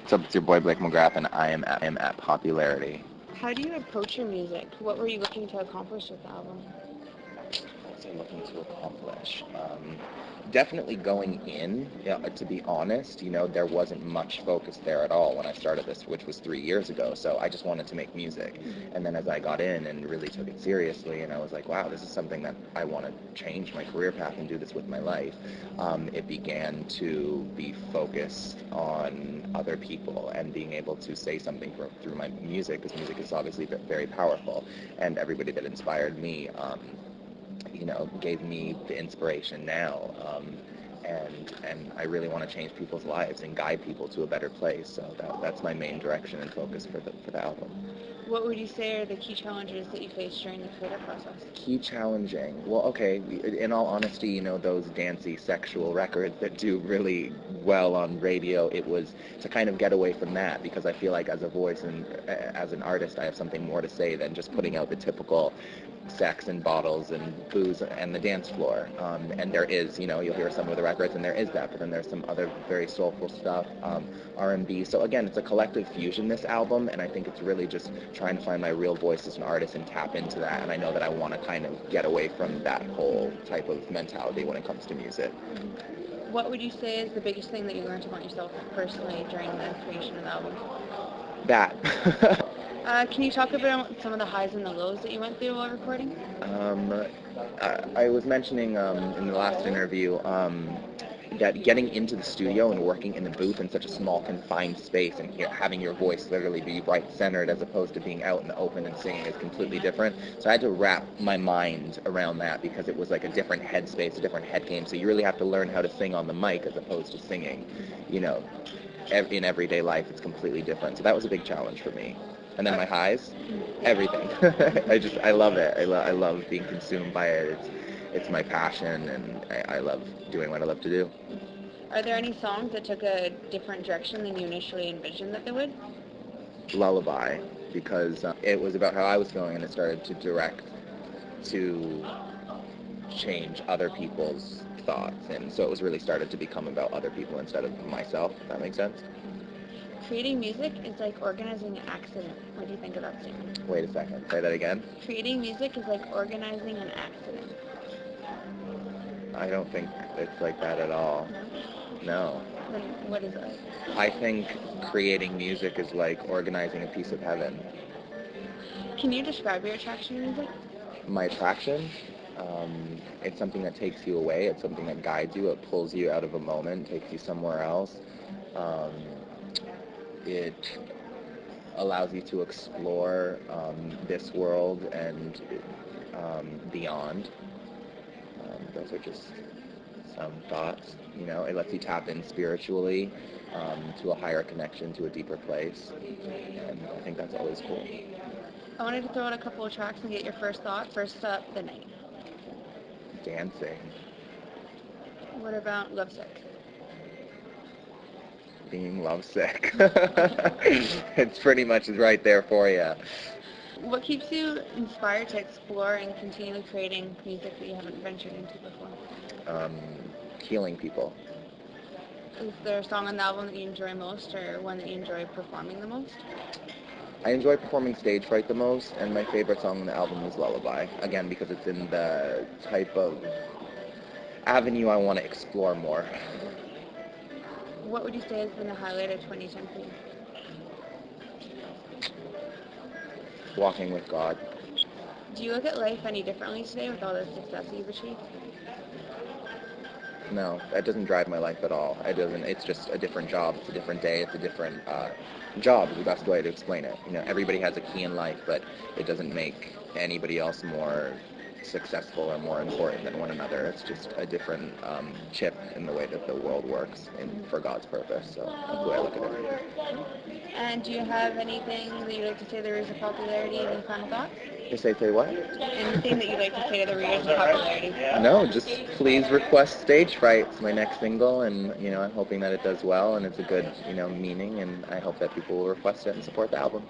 What's up, it's your boy Blake McGrath, and I am at Popularity. How do you approach your music? What were you looking to accomplish with the album? What was I looking to accomplish? Definitely going in, to be honest, there wasn't much focus there at all when I started this, which was 3 years ago. So I just wanted to make music. And then as I got in and really took it seriously, and I was like, wow, this is something that I want to change my career path and do this with my life, it began to be focused on other people and being able to say something through my music, because music is obviously very powerful. And everybody that inspired me, gave me the inspiration now, and I really want to change people's lives and guide people to a better place. So that's my main direction and focus for the album. What would you say are the key challenges that you faced during the creative process? Key challenging. Well, okay, in all honesty, those dancey sexual records that do really well on radio, it was to kind of get away from that, because I feel like as a voice and as an artist, I have something more to say than just putting out the typical sex and bottles and booze and the dance floor. And there is, you'll hear some of the records and there is that, but then there's some other very soulful stuff, R&B. So again, it's a collective fusion, this album, and I think it's really just trying to find my real voice as an artist and tap into that. And I know that I want to kind of get away from that whole type of mentality when it comes to music. What would you say is the biggest thing that you learned about yourself personally during the creation of the album? That. Can you talk about some of the highs and the lows that you went through while recording? I was mentioning in the last interview that getting into the studio and working in the booth in such a small, confined space and having your voice literally be right-centered as opposed to being out in the open and singing is completely different. So I had to wrap my mind around that, because it was like a different headspace, a different head game. So you really have to learn how to sing on the mic as opposed to singing, in everyday life. It's completely different. So that was a big challenge for me. And then my highs, everything. I love it. I love being consumed by it. It's my passion, and I love doing what I love to do. Are there any songs that took a different direction than you initially envisioned that they would? Lullaby, because it was about how I was feeling, and it started to direct to change other people's thoughts, and so it was really started to become about other people instead of myself, if that makes sense. Creating music is like organizing an accident. What do you think of that statement? Wait a second, say that again. Creating music is like organizing an accident. I don't think it's like that at all. No. Then what is it? I think creating music is like organizing a piece of heaven. Can you describe your attraction to music? My attraction, it's something that takes you away. It's something that guides you. It pulls you out of a moment, takes you somewhere else. It allows you to explore this world and beyond. Those are just some thoughts. It lets you tap in spiritually to a higher connection, to a deeper place, and I think that's always cool. I wanted to throw out a couple of tracks and get your first thought. First up, The Night. Dancing. What about Lovesick? Being lovesick. It's pretty much right there for you. What keeps you inspired to explore and continue creating music that you haven't ventured into before? Healing people. Is there a song on the album that you enjoy most, or one that you enjoy performing the most? I enjoy performing stage fright the most, and my favorite song on the album is Lullaby. Again, because it's in the type of avenue I want to explore more. What would you say has been the highlight of 2010 for you? Walking with God. Do you look at life any differently today with all the success you've achieved? No, that doesn't drive my life at all. It doesn't. It's just a different job. It's a different day. It's a different job is the best way to explain it. Everybody has a key in life, but it doesn't make anybody else more successful or more important than one another. It's just a different chip in the way that the world works and for God's purpose. So that's the way I look at it. And do you have anything that you'd like to say to the readers of Popularity? Any final thoughts? You say what? Anything that you'd like to say to the readers of Popularity? No, just please request Stage Fright. It's my next single, and I'm hoping that it does well, and it's a good meaning, and I hope that people will request it and support the album.